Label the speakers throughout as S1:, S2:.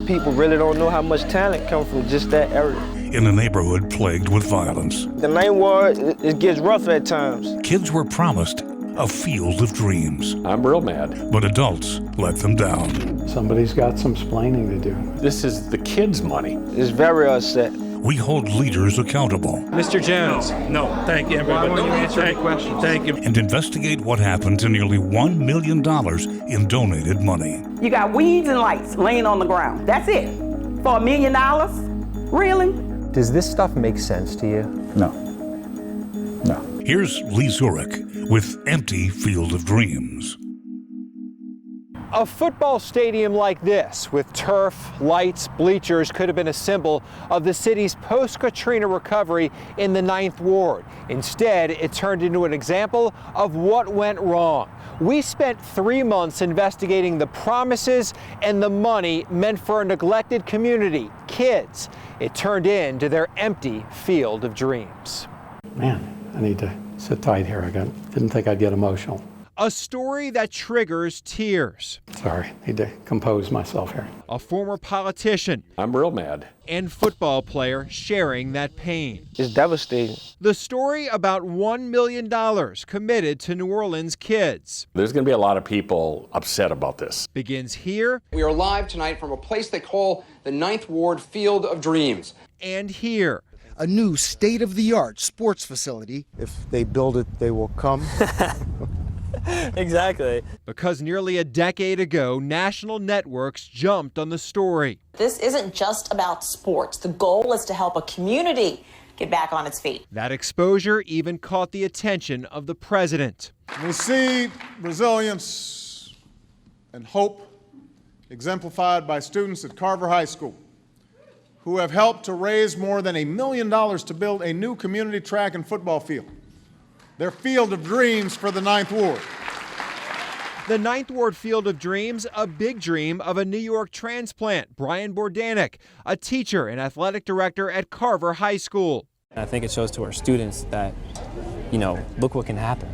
S1: people really don't know how much talent comes from just that area.
S2: In a neighborhood plagued with violence,
S1: The Ninth Ward, it gets rough at times.
S2: kids were promised a field of dreams,
S3: I'm real mad.
S2: but adults let them down.
S4: Somebody's got some splaining to do.
S3: This is the kids' money.
S1: It's very upset.
S2: We hold leaders accountable
S5: Mr. Jones. No, thank you, everybody.
S6: Why won't you answer any questions?
S5: Thank you.
S2: and investigate what happened to nearly $1 million in donated money.
S7: You got weeds and lights laying on the ground. That's it. For $1 million? Really?
S6: Does this stuff make sense to you?
S4: No.
S2: Here's Lee Zurich with Empty Field of Dreams.
S8: A football stadium like this, with turf, lights, bleachers, could have been a symbol of the city's post-Katrina recovery in the Ninth Ward. Instead, it turned into an example of what went wrong. We spent 3 months investigating the promises and the money meant for a neglected community, kids. It turned into their empty field of dreams.
S4: Man, I need to sit tight here. Didn't think I'd get emotional.
S8: A story that triggers tears.
S4: Sorry, need to compose myself here.
S8: A former politician
S3: I'm real mad.
S8: and football player sharing that pain.
S1: It's devastating.
S8: The story about $1 million committed to New Orleans kids
S3: There's going to be a lot of people upset about this.
S8: begins here
S9: We are live tonight from a place they call the Ninth Ward Field of Dreams.
S8: and here.
S10: A new state-of-the-art sports facility.
S6: If they build it, they will come.
S1: Exactly.
S8: Because nearly a decade ago, national networks jumped on the story.
S11: This isn't just about sports. The goal is to help a community get back on its feet.
S8: That exposure even caught the attention of the president.
S12: We see resilience and hope exemplified by students at Carver High School who have helped to raise more than $1 million to build a new community track and football field. Their field of dreams for the Ninth Ward.
S8: The Ninth Ward Field of Dreams, a big dream of a New York transplant, Brian Bordanek, a teacher and athletic director at Carver High School.
S13: I think it shows to our students that, look what can happen.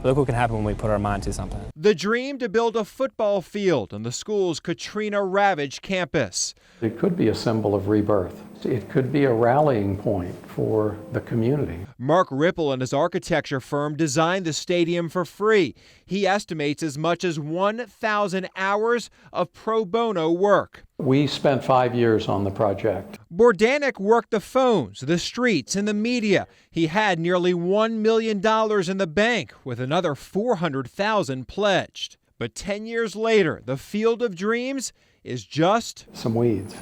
S13: Look what can happen when we put our mind to something.
S8: The dream to build a football field on the school's Katrina-ravaged campus.
S4: It could be a symbol of rebirth. It could be a rallying point for the community.
S8: Mark Ripple and his architecture firm designed the stadium for free. He estimates as much as 1,000 hours of pro bono work.
S4: We spent 5 years on the project.
S8: Bordanek worked the phones, the streets, and the media. He had nearly $1 million in the bank, with another $400,000 pledged. But 10 years later, the Field of Dreams is just
S4: Some weeds.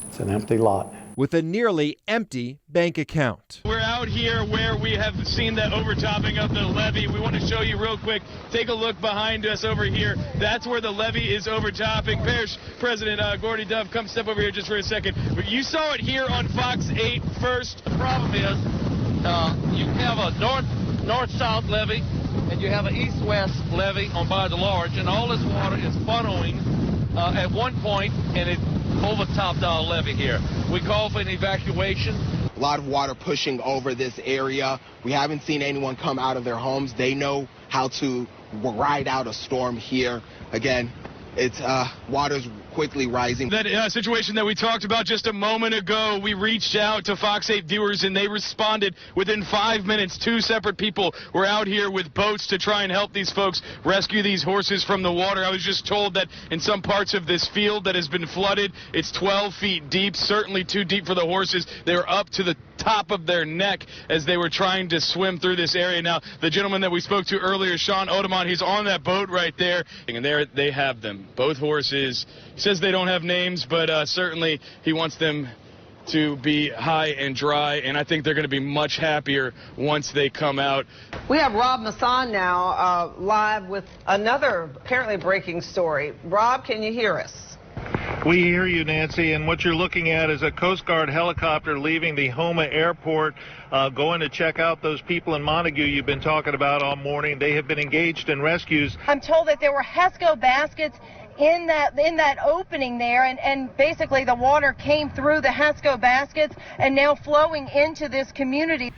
S4: It's an empty lot.
S8: with a nearly empty bank account.
S5: We're out here where we have seen the overtopping of the levee. We want to show you real quick. Take a look behind us over here. That's where the levee is overtopping. Parish President Gordy Dove, come step over here just for a second. You saw it here on Fox 8 first.
S14: The problem is you have a north-south levee and you have an east-west levee on by the large, and all this water is funneling at one point, and it overtopped our levee here. We call for an evacuation.
S15: A lot of water pushing over this area. We haven't seen anyone come out of their homes. They know how to ride out a storm here. Again, it's water's quickly rising.
S5: That situation that we talked about just a moment ago, we reached out to Fox 8 viewers and they responded within 5 minutes. 2 separate people were out here with boats to try and help these folks rescue these horses from the water. I was just told that in some parts of this field that has been flooded, it's 12 feet deep, certainly too deep for the horses. They were up to the top of their neck as they were trying to swim through this area. Now, the gentleman that we spoke to earlier, Sean Odemont, he's on that boat right there, and there they have them, both horses. He says they don't have names, but certainly he wants them to be high and dry, and I think they're going to be much happier once they come out.
S16: We have Rob Masson now live with another apparently breaking story. Rob, can you hear us?
S17: We hear you, Nancy, and what you're looking at is a Coast Guard helicopter leaving the Houma airport, going to check out those people in Montague you've been talking about all morning. They have been engaged in rescues.
S18: I'm told that there were HESCO baskets in that opening there, and basically the water came through the HESCO baskets and now flowing into this community.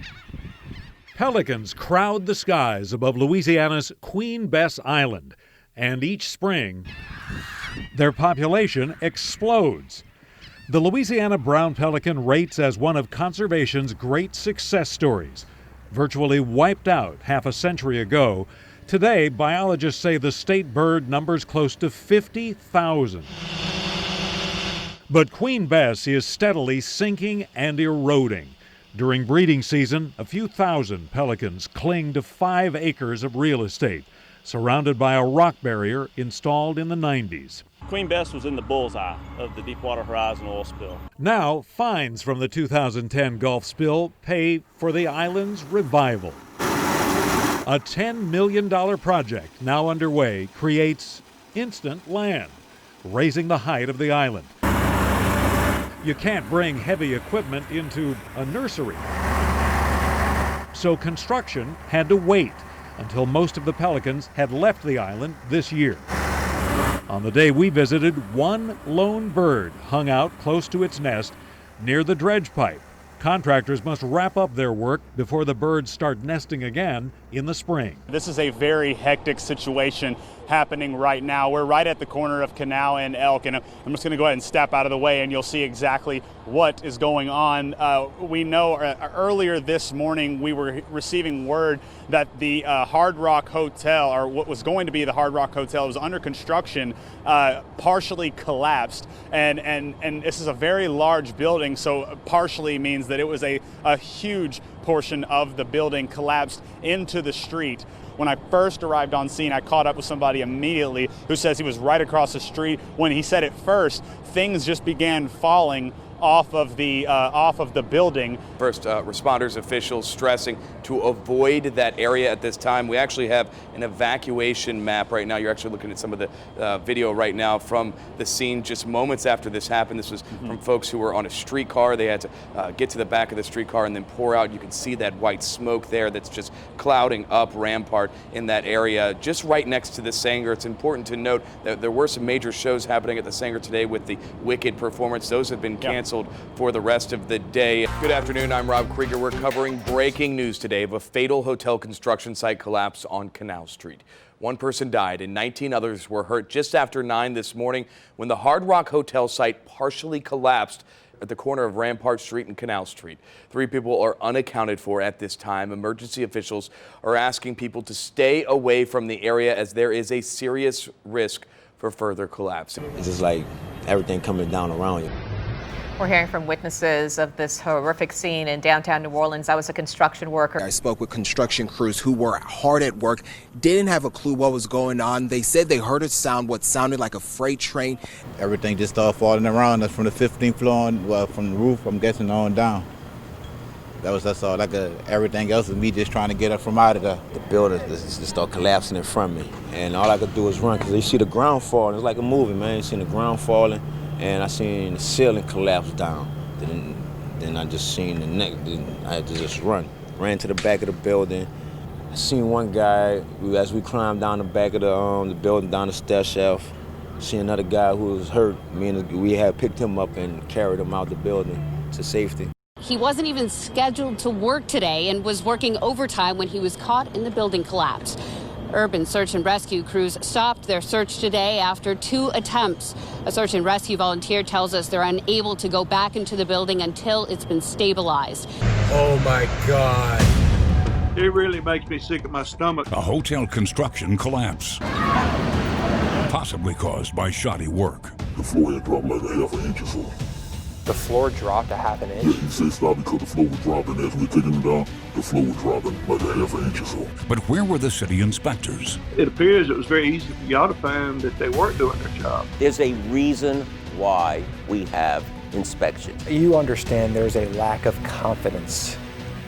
S19: Pelicans crowd the skies above Louisiana's Queen Bess Island, and each spring Their population explodes. The Louisiana brown pelican rates as one of conservation's great success stories. Virtually wiped out half a century ago, today biologists say the state bird numbers close to 50,000. But Queen Bess is steadily sinking and eroding. During breeding season, a few thousand pelicans cling to 5 acres of real estate, surrounded by a rock barrier installed in the 90s.
S20: Queen Bess was in the bullseye of the Deepwater Horizon oil spill.
S19: Now, fines from the 2010 Gulf spill pay for the island's revival. A $10 million project now underway creates instant land, raising the height of the island. You can't bring heavy equipment into a nursery. So construction had to wait until most of the pelicans had left the island this year. On the day we visited, one lone bird hung out close to its nest near the dredge pipe. Contractors must wrap up their work before the birds start nesting again in the spring.
S20: This is a very hectic situation happening right now. We're right at the corner of Canal and Elk, and I'm just going to go ahead and step out of the way and you'll see exactly what is going on. We know earlier this morning we were receiving word that the Hard Rock Hotel, or what was going to be the Hard Rock Hotel, was under construction, partially collapsed, and this is a very large building, so partially means that it was a huge portion of the building collapsed into the street. When I first arrived on scene, I caught up with somebody immediately who says he was right across the street. When he said at first, things just began falling off of the building.
S21: First responders, officials stressing to avoid that area at this time. We actually have an evacuation map right now. You're actually looking at some of the video right now from the scene just moments after this happened. This was from folks who were on a streetcar. They had to get to the back of the streetcar and then pour out. You can see that white smoke there that's just clouding up Rampart in that area, just right next to the Sanger. It's important to note that there were some major shows happening at the Sanger today with the Wicked performance. Those have been canceled for the rest of the day. Good afternoon, I'm Rob Krieger. We're covering breaking news today of a fatal hotel construction site collapse on Canal Street. One person died and 19 others were hurt just after 9 this morning when the Hard Rock Hotel site partially collapsed at the corner of Rampart Street and Canal Street. 3 people are unaccounted for at this time. Emergency officials are asking people to stay away from the area as there is a serious risk for further collapse.
S22: It's just like everything coming down around you.
S23: We're hearing from witnesses of this horrific scene in downtown New Orleans. I was a construction worker.
S15: I spoke with construction crews who were hard at work, didn't have a clue what was going on. They said they heard a sound, what sounded like a freight train.
S24: Everything just started falling around us from the 15th floor on, well, from the roof, I'm guessing, on down. That's all. Everything else is me just trying to get up from out of there.
S22: The building just started collapsing in front of me, and all I could do was run because you see the ground falling. It's like a movie, man. You see the ground falling. And I seen the ceiling collapse down. Then I just seen the neck. Then I had to just ran to the back of the building. I seen one guy as we climbed down the back of the building, down the stair shaft. See another guy who was hurt. We had picked him up and carried him out the building to safety.
S25: He wasn't even scheduled to work today and was working overtime when he was caught in the building collapse. Urban search and rescue crews stopped their search today after 2 attempts. A search and rescue volunteer tells us they're unable to go back into the building until it's been stabilized.
S26: Oh my God. It really makes me sick at my stomach.
S2: A hotel construction collapse, possibly caused by shoddy work.
S27: The floor had dropped like a half an inch or so.
S6: The floor dropped a half an inch?
S27: Yeah, he said stop because the floor was dropping. As we were taking it down, the floor was dropping like a half an inch or so.
S2: But where were the city inspectors?
S26: It appears it was very easy for y'all to find that they weren't doing their job.
S28: There's a reason why we have inspections.
S6: You understand there's a lack of confidence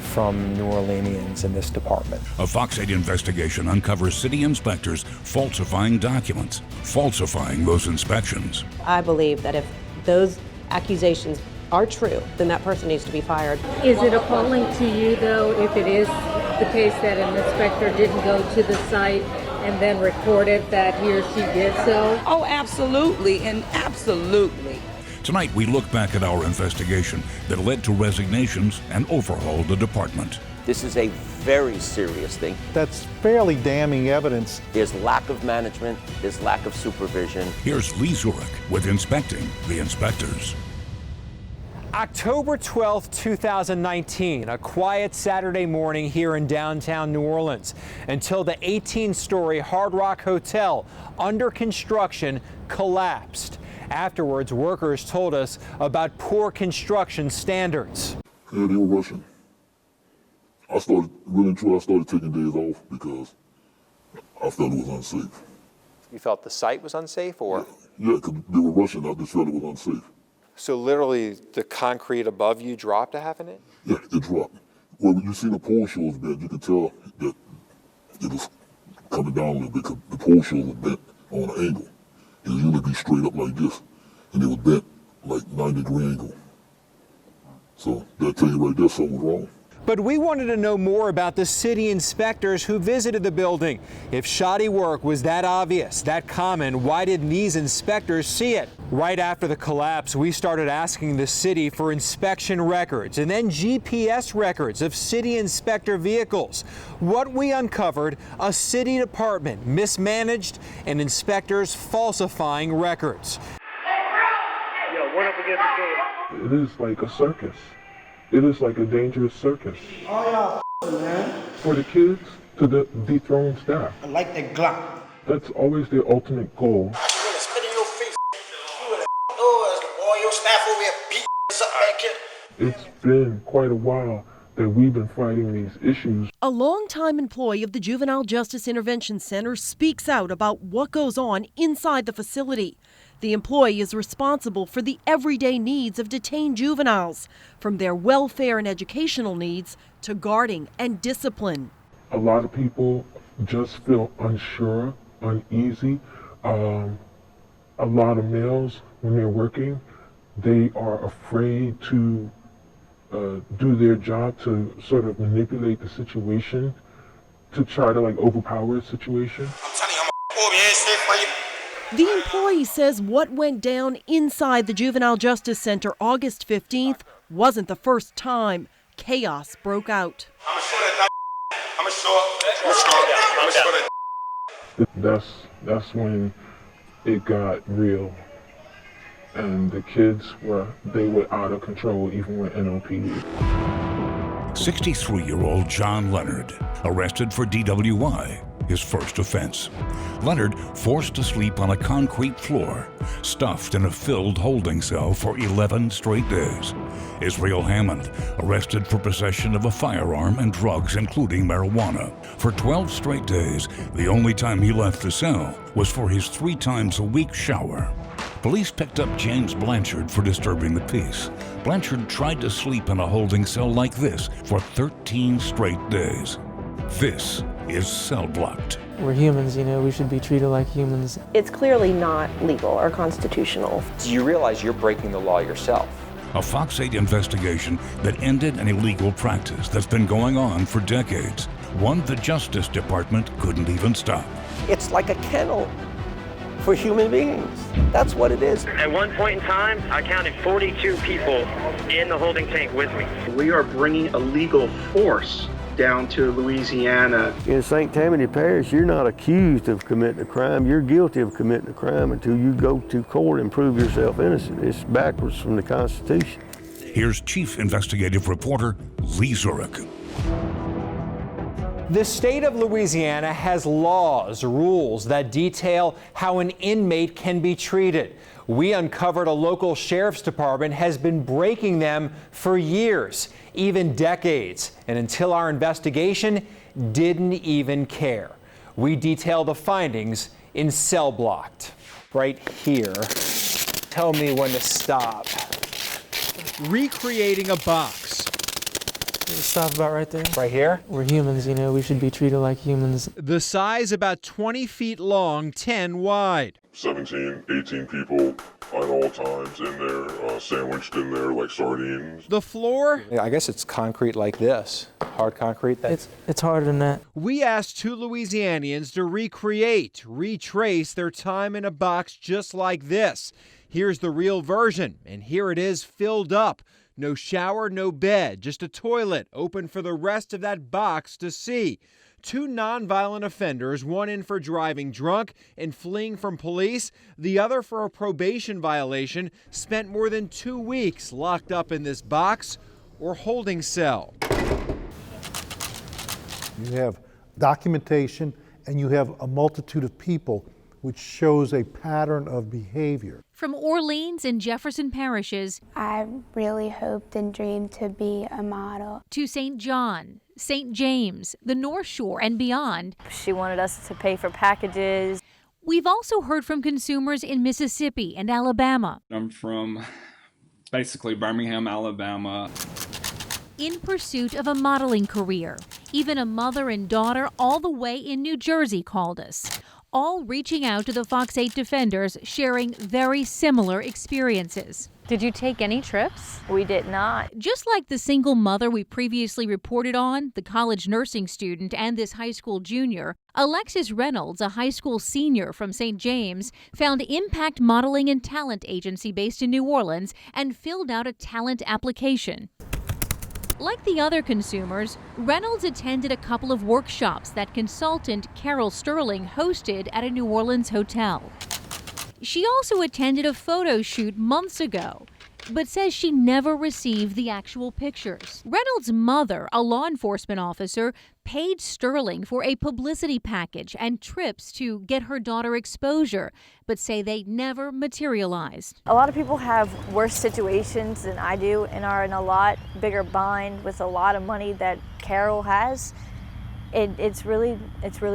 S6: from New Orleanians in this department.
S2: A Fox 8 investigation uncovers city inspectors falsifying documents, falsifying those inspections.
S29: I believe that if those accusations are true, then that person needs to be fired.
S30: Is it appalling to you, though, if it is the case that an inspector didn't go to the site and then recorded that he or she did so?
S31: Oh, absolutely, and absolutely.
S2: Tonight, we look back at our investigation that led to resignations and overhauled the department.
S28: This is a very serious thing.
S1: That's fairly damning evidence.
S28: There's lack of management, there's lack of supervision.
S2: Here's Lee Zurich with Inspecting the Inspectors.
S3: October 12th, 2019, a quiet Saturday morning here in downtown New Orleans until the 18-story Hard Rock Hotel under construction collapsed. Afterwards, workers told us about poor construction standards.
S27: Yeah, they were rushing. I started taking days off because I felt it was unsafe.
S4: You felt the site was unsafe, or?
S27: Yeah, because they were rushing. I just felt it was unsafe.
S4: So literally the concrete above you dropped a half an inch?
S27: Yeah, it dropped. Well, when you see the pole shows bent, you can tell that it was coming down a little bit because the pole shows were bent on an angle. It usually be straight up like this, and it was bent like 90-degree angle. So that tell you right there something was wrong.
S3: But we wanted to know more about the city inspectors who visited the building. If shoddy work was that obvious, that common, why didn't these inspectors see it? Right after the collapse, we started asking the city for inspection records and then GPS records of city inspector vehicles. What we uncovered, a city department mismanaged and inspectors falsifying records.
S27: It is like a circus. It is like a dangerous circus.
S7: Oh, y'all man.
S27: For the kids to dethrone staff.
S7: I like that Glock.
S27: That's always their ultimate goal.
S7: You wanna spit in your face? You wanna boy, your staff over here beat up back here.
S27: It's been quite a while that we've been fighting these issues.
S8: A longtime employee of the Juvenile Justice Intervention Center speaks out about what goes on inside the facility. The employee is responsible for the everyday needs of detained juveniles, from their welfare and educational needs to guarding and discipline.
S27: A lot of people just feel unsure, uneasy. A lot of males, when they're working, they are afraid to do their job, to sort of manipulate the situation, to try to overpower the situation.
S8: The employee says what went down inside the Juvenile Justice Center August 15th wasn't the first time chaos broke out.
S27: That's when it got real. And the kids were out of control even with NOPD.
S2: 63-year-old John Leonard, arrested for DWI, his first offense. Leonard forced to sleep on a concrete floor, stuffed in a filled holding cell for 11 straight days. Israel Hammond, arrested for possession of a firearm and drugs, including marijuana. For 12 straight days, the only time he left the cell was for his 3 times a week shower. Police picked up James Blanchard for disturbing the peace. Blanchard tried to sleep in a holding cell like this for 13 straight days. This is Cell Blocked.
S9: We're humans, we should be treated like humans.
S29: It's clearly not legal or constitutional.
S4: Do you realize you're breaking the law yourself?
S2: A Fox 8 investigation that ended an illegal practice that's been going on for decades. One the Justice Department couldn't even stop.
S28: It's like a kennel for human beings. That's what it is.
S10: At one point in time, I counted 42 people in the holding tank with me.
S11: We are bringing a legal force down to Louisiana.
S12: In St. Tammany Parish, you're not accused of committing a crime. You're guilty of committing a crime until you go to court and prove yourself innocent. It's backwards from the Constitution.
S2: Here's Chief Investigative Reporter Lee Zurich.
S3: The state of Louisiana has laws, rules that detail how an inmate can be treated. We uncovered a local sheriff's department has been breaking them for years, even decades, and until our investigation, didn't even care. We detail the findings in Cell Blocked. Right here. Tell me when to stop. Recreating a box.
S9: Stop about right there.
S3: Right here?
S9: We're humans, we should be treated like humans.
S3: The size about 20 feet long, 10 wide.
S27: 17, 18 people at all times in there, sandwiched in there like sardines.
S3: The floor?
S6: Yeah, I guess it's concrete like this, hard concrete.
S9: It's harder than that.
S3: We asked 2 Louisianians to retrace their time in a box just like this. Here's the real version, and here it is filled up. No shower, no bed, just a toilet open for the rest of that box to see. 2 nonviolent offenders, one in for driving drunk and fleeing from police, the other for a probation violation, spent more than 2 weeks locked up in this box or holding cell.
S1: You have documentation and you have a multitude of people, which shows a pattern of behavior.
S5: From Orleans and Jefferson parishes,
S13: I really hoped and dreamed to be a model,
S5: to St. John, St. James, the North Shore, and beyond.
S14: She wanted us to pay for packages.
S5: We've also heard from consumers in Mississippi and Alabama.
S15: I'm from basically Birmingham, Alabama.
S5: In pursuit of a modeling career. Even a mother and daughter all the way in New Jersey called us, all reaching out to the Fox 8 defenders, sharing very similar experiences.
S14: Did you take any trips? We did not.
S5: Just like the single mother we previously reported on, the college nursing student and this high school junior, Alexis Reynolds, a high school senior from St. James, found Impact Modeling and Talent Agency based in New Orleans and filled out a talent application. Like the other consumers, Reynolds attended a couple of workshops that consultant Carol Sterling hosted at a New Orleans hotel. She also attended a photo shoot months ago, but says she never received the actual pictures. Reynolds' mother, a law enforcement officer, paid Sterling for a publicity package and trips to get her daughter exposure, but say they never materialized.
S14: A lot of people have worse situations than I do and are in a lot bigger bind with a lot of money that Carol has. It's really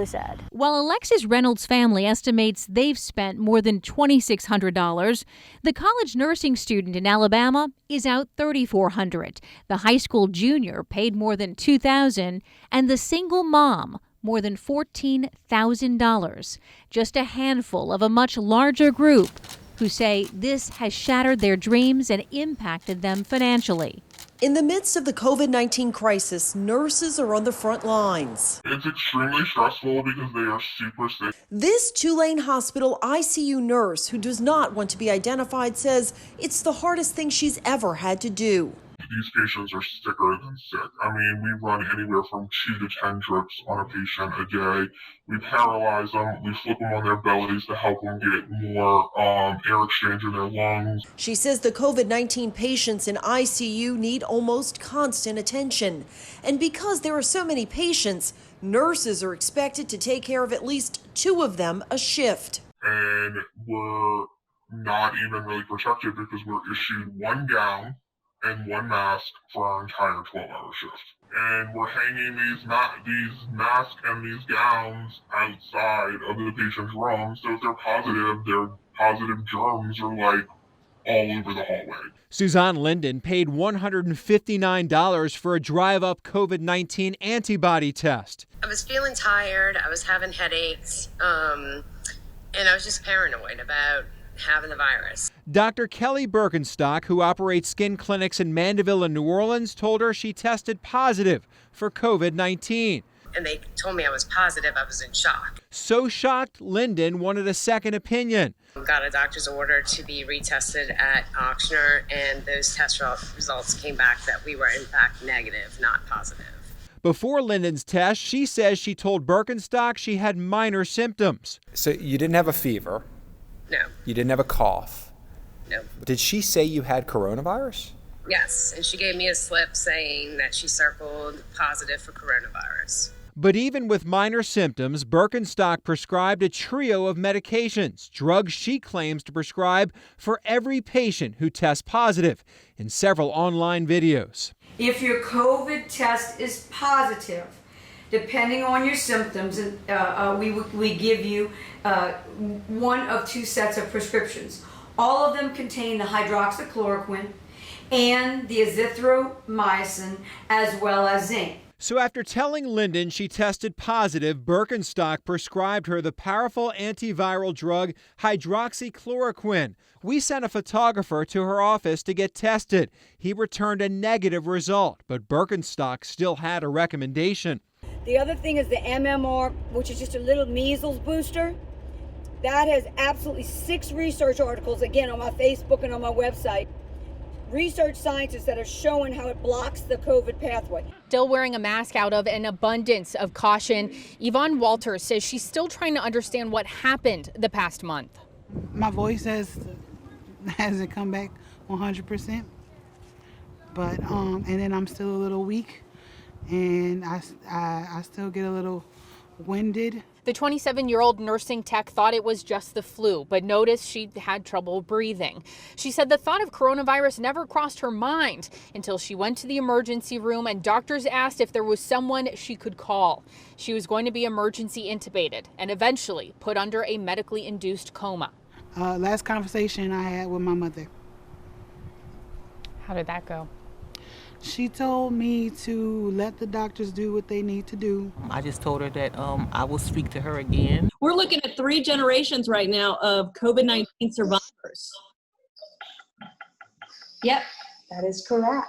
S14: sad.
S5: While Alexis Reynolds' family estimates they've spent more than $2,600, the college nursing student in Alabama is out $3,400. The high school junior paid more than $2,000, and the single mom more than $14,000. Just a handful of a much larger group who say this has shattered their dreams and impacted them financially.
S8: In the midst of the COVID-19 crisis, nurses are on the front lines.
S27: It's extremely stressful because they are super sick.
S8: This Tulane Hospital ICU nurse, who does not want to be identified, says it's the hardest thing she's ever had to do.
S27: These patients are sicker than sick. I mean, we run anywhere from 2 to 10 drips on a patient a day. We paralyze them, we flip them on their bellies to help them get more air exchange in their lungs.
S8: She says the COVID-19 patients in ICU need almost constant attention. And because there are so many patients, nurses are expected to take care of at least 2 of them a shift.
S27: And we're not even really protected because we're issued 1 gown and 1 mask for our entire 12-hour shift. And we're hanging these masks and these gowns outside of the patient's room, so if they're positive germs are like all over the hallway.
S3: Suzanne Linden paid $159 for a drive-up COVID-19 antibody test.
S16: I was feeling tired, I was having headaches, and I was just paranoid about having the virus.
S3: Dr. Kelly Birkenstock, who operates skin clinics in Mandeville and New Orleans, told her she tested positive for COVID-19.
S16: And they told me I was positive. I was in shock.
S3: So shocked, Linden wanted a second opinion.
S16: Got a doctor's order to be retested at Ochsner, and those test results came back that we were in fact negative, not positive.
S3: Before Linden's test, she says she told Birkenstock she had minor symptoms.
S6: So you didn't have a fever?
S16: No.
S6: You didn't have a cough?
S16: No.
S6: Did she say you had coronavirus?
S16: Yes, and she gave me a slip saying that she circled positive for coronavirus.
S3: But even with minor symptoms, Birkenstock prescribed a trio of medications, drugs she claims to prescribe for every patient who tests positive, in several online videos.
S17: If your COVID test is positive, depending on your symptoms, we give you 1 of 2 sets of prescriptions. All of them contain the hydroxychloroquine and the azithromycin, as well as zinc.
S3: So after telling Linden she tested positive, Birkenstock prescribed her the powerful antiviral drug hydroxychloroquine. We sent a photographer to her office to get tested. He returned a negative result, but Birkenstock still had a recommendation.
S17: The other thing is the MMR, which is just a little measles booster. That has absolutely 6 research articles, again, on my Facebook and on my website, research scientists that are showing how it blocks the COVID pathway.
S18: Still wearing a mask out of an abundance of caution, Yvonne Walters says she's still trying to understand what happened the past month.
S19: My voice hasn't come back 100%, but and then I'm still a little weak, and I still get a little winded.
S18: The 27-year-old nursing tech thought it was just the flu, but noticed she had trouble breathing. She said the thought of coronavirus never crossed her mind until she went to the emergency room and doctors asked if there was someone she could call. She was going to be emergency intubated and eventually put under a medically induced coma.
S19: Last conversation I had with my mother.
S18: How did that go?
S19: She told me to let the doctors do what they need to do.
S20: I just told her that I will speak to her again.
S21: We're looking at 3 generations right now of COVID-19 survivors.
S17: Yep, that is correct.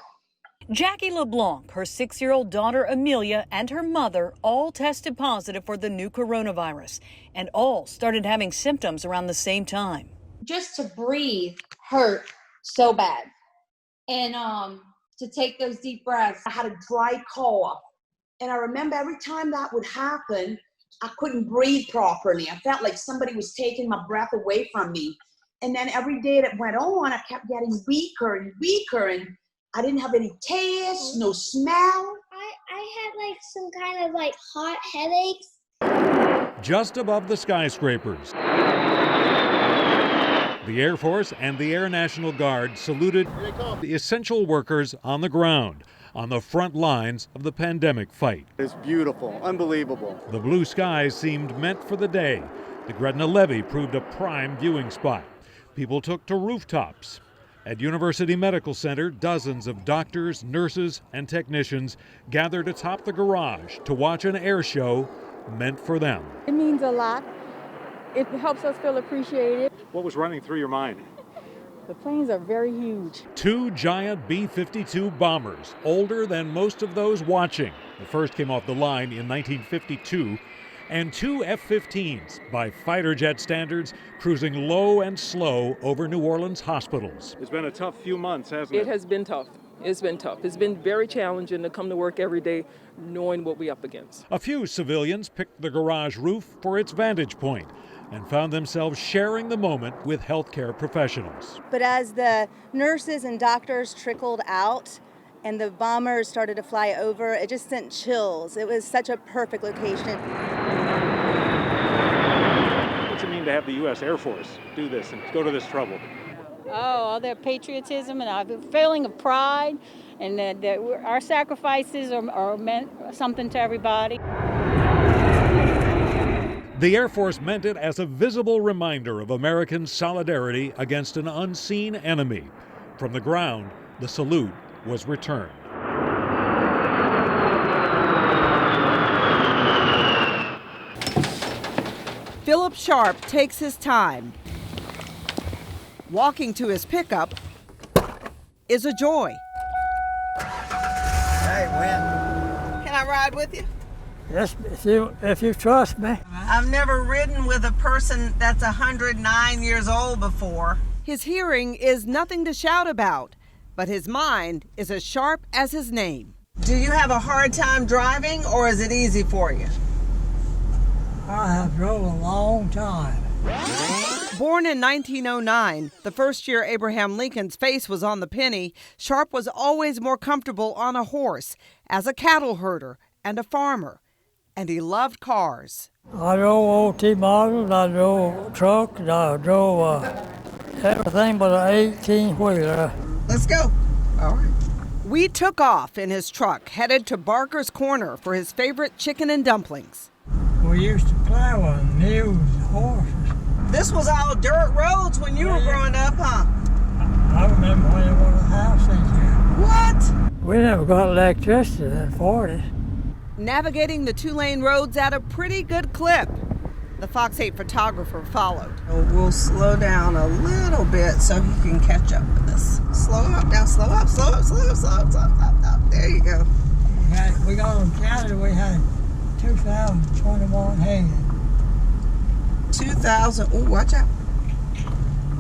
S22: Jackie LeBlanc, her 6-year-old daughter Amelia, and her mother all tested positive for the new coronavirus, and all started having symptoms around the same time.
S17: Just to breathe hurt so bad. And to take those deep breaths. I had a dry cough. And I remember every time that would happen, I couldn't breathe properly. I felt like somebody was taking my breath away from me. And then every day that went on, I kept getting weaker and weaker, and I didn't have any taste, no smell.
S23: I had like some kind of like hot headaches.
S24: Just above the skyscrapers, the Air Force and the Air National Guard saluted the essential workers on the ground, on the front lines of the pandemic fight.
S25: It's beautiful, unbelievable.
S24: The blue skies seemed meant for the day. The Gretna Levee proved a prime viewing spot. People took to rooftops. At University Medical Center, dozens of doctors, nurses, and technicians gathered atop the garage to watch an air show meant for them.
S26: It means a lot. It helps us feel appreciated.
S24: What was running through your mind?
S26: The planes are very huge.
S24: 2 giant B-52 bombers, older than most of those watching. The first came off the line in 1952. And 2 F-15s, by fighter jet standards, cruising low and slow over New Orleans hospitals. It's been a tough few months, hasn't it?
S26: It has been tough. It's been tough. It's been very challenging to come to work every day knowing what we're up against.
S24: A few civilians picked the garage roof for its vantage point and found themselves sharing the moment with healthcare professionals.
S30: But as the nurses and doctors trickled out and the bombers started to fly over, it just sent chills. It was such a perfect location.
S24: What's it mean to have the U.S. Air Force do this and go to this trouble?
S26: Oh, all their patriotism and our feeling of pride, and that our sacrifices are meant something to everybody.
S24: The Air Force meant it as a visible reminder of American solidarity against an unseen enemy. From the ground, the salute was returned.
S31: Philip Sharp takes his time. Walking to his pickup is a joy.
S7: Hey, Win. Can I ride with you?
S32: Yes, if you trust me.
S7: I've never ridden with a person that's 109 years old before.
S31: His hearing is nothing to shout about, but his mind is as sharp as his name.
S7: Do you have a hard time driving, or is it easy for you?
S32: I have drove a long time.
S31: Born in 1909, the first year Abraham Lincoln's face was on the penny, Sharp was always more comfortable on a horse, as a cattle herder and a farmer. And he loved cars.
S32: I drove old T-models, I drove trucks, I drove everything but an 18-wheeler.
S7: Let's go. All right.
S31: We took off in his truck, headed to Barker's Corner for his favorite chicken and dumplings.
S32: We used to play with mules and horses.
S7: This was all dirt roads when you were growing up, huh?
S32: I remember when there was a house in here.
S7: What?
S32: We never got electricity in the 40s.
S31: Navigating the 2-lane roads at a pretty good clip. The Fox 8 photographer followed.
S7: We'll slow down a little bit so he can catch up with us. Slow up now, slow up, slow up, slow up, slow up, slow up, slow up. There you go.
S32: We got them counted, we had 2,021 head.
S7: 2,000, ooh, watch out.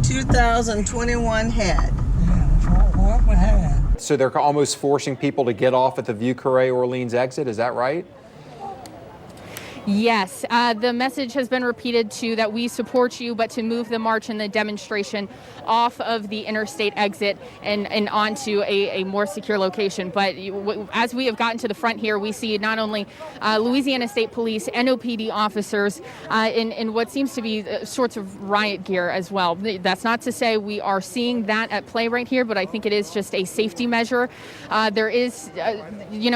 S7: 2,021 head.
S32: Yeah, that's what? we have.
S3: So they're almost forcing people to get off at the Vieux Carré Orleans exit, is that right?
S18: Yes, the message has been repeated too that we support you, but to move the march and the demonstration off of the interstate exit and onto a more secure location. But as we have gotten to the front here, we see not only Louisiana State Police, NOPD officers in what seems to be sorts of riot gear as well. That's not to say we are seeing that at play right here, but I think it is just a safety measure. There is,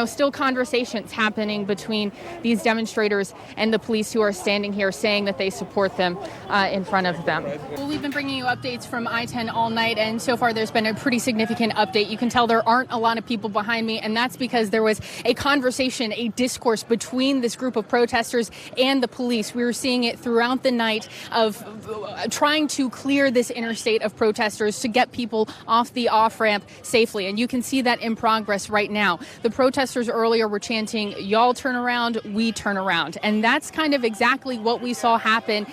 S18: still conversations happening between these demonstrators and the police who are standing here saying that they support them in front of them. Well, we've been bringing you updates from I-10 all night, and so far there's been a pretty significant update. You can tell there aren't a lot of people behind me, and that's because there was a conversation, a discourse between this group of protesters and the police. We were seeing it throughout the night of trying to clear this interstate of protesters to get people off the off-ramp safely, and you can see that in progress right now. The protesters earlier were chanting, "Y'all turn around, we turn around," and that's kind of exactly what we saw happen.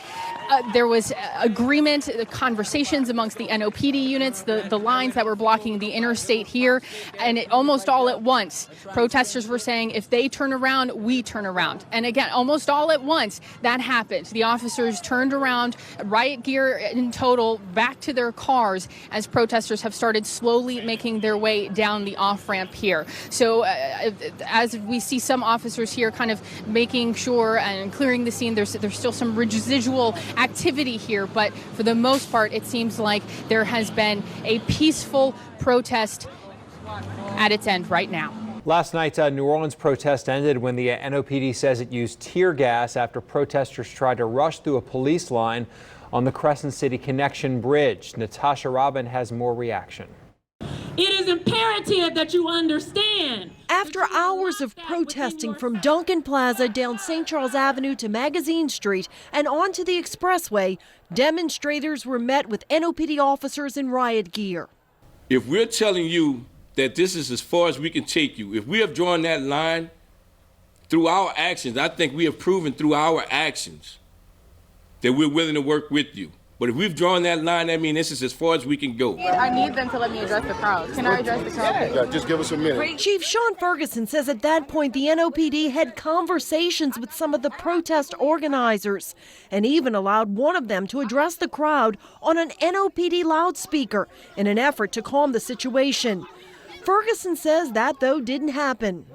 S18: There was agreement, conversations amongst the NOPD units, the lines that were blocking the interstate here, and almost all at once, protesters were saying, if they turn around, we turn around. And again, almost all at once, that happened. The officers turned around, riot gear in total, back to their cars as protesters have started slowly making their way down the off-ramp here. So as we see some officers here kind of making sure and clearing the scene, there's still some residual activity here, but for the most part, it seems like there has been a peaceful protest at its end right now.
S3: Last night's New Orleans protest ended when the NOPD says it used tear gas after protesters tried to rush through a police line on the Crescent City Connection Bridge. Natasha Robin has more reaction.
S21: It is imperative that you understand.
S8: After hours of protesting from Duncan Plaza down St. Charles Avenue to Magazine Street and onto the expressway, demonstrators were met with NOPD officers in riot gear.
S1: If we're telling you that this is as far as we can take you, if we have drawn that line through our actions, I think we have proven through our actions that we're willing to work with you. But if we've drawn that line, that means this is as far as we can go.
S18: I need them to let me address the crowd. Can I address the crowd?
S25: Yeah, just give us a minute.
S8: Chief Sean Ferguson says at that point the NOPD had conversations with some of the protest organizers and even allowed one of them to address the crowd on an NOPD loudspeaker in an effort to calm the situation. Ferguson says that, though, didn't happen.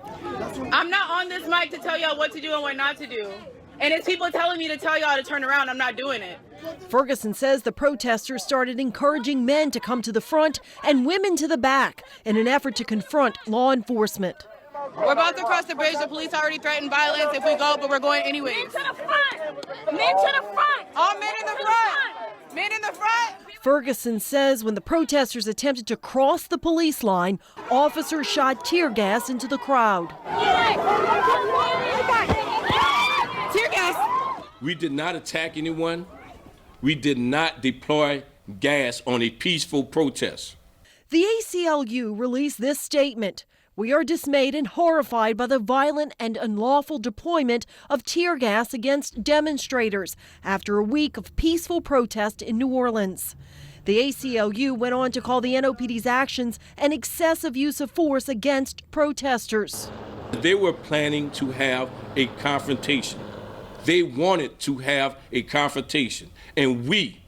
S2: I'm not on this mic to tell y'all what to do and what not to do. And it's people telling me to tell y'all to turn around, I'm not doing it.
S8: Ferguson says the protesters started encouraging men to come to the front and women to the back in an effort to confront law enforcement.
S2: We're about to cross the bridge. The police already threatened violence if we go, but we're going anyways. Men to the front! Men to the front! All men in the front! Men in the front!
S8: Ferguson says when the protesters attempted to cross the police line, officers shot tear gas into the crowd.
S2: Tear gas!
S1: We did not attack anyone. We did not deploy gas on a peaceful protest.
S8: The ACLU released this statement. We are dismayed and horrified by the violent and unlawful deployment of tear gas against demonstrators after a week of peaceful protest in New Orleans. The ACLU went on to call the NOPD's actions an excessive use of force against protesters.
S1: They were planning to have a confrontation. They wanted to have a confrontation. And we,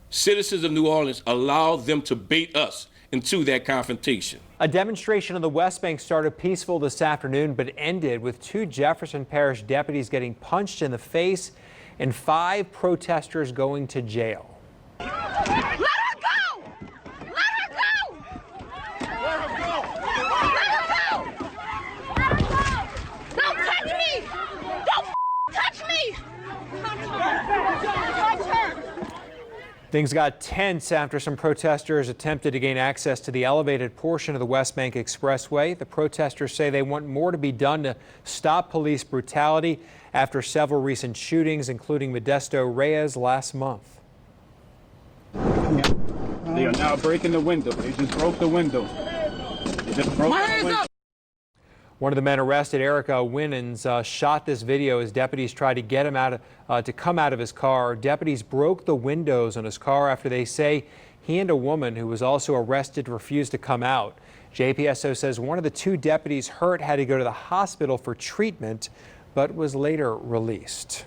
S1: citizens of New Orleans, allowed them to bait us into that confrontation.
S3: A demonstration on the West Bank started peaceful this afternoon, but ended with 2 Jefferson Parish deputies getting punched in the face and 5 protesters going to jail.
S2: Let her go! Let her go! Let her go! Let her go! Let her go! Don't touch me! Don't touch me! Touch her!
S3: Things got tense after some protesters attempted to gain access to the elevated portion of the West Bank Expressway. The protesters say they want more to be done to stop police brutality after several recent shootings, including Modesto Reyes last month.
S25: They are now breaking the window. They just broke the window.
S3: One of the men arrested, Erica Winans, shot this video as deputies tried to get him to come out of his car. Deputies broke the windows on his car after they say he and a woman who was also arrested refused to come out. JPSO says one of the two deputies hurt had to go to the hospital for treatment, but was later released.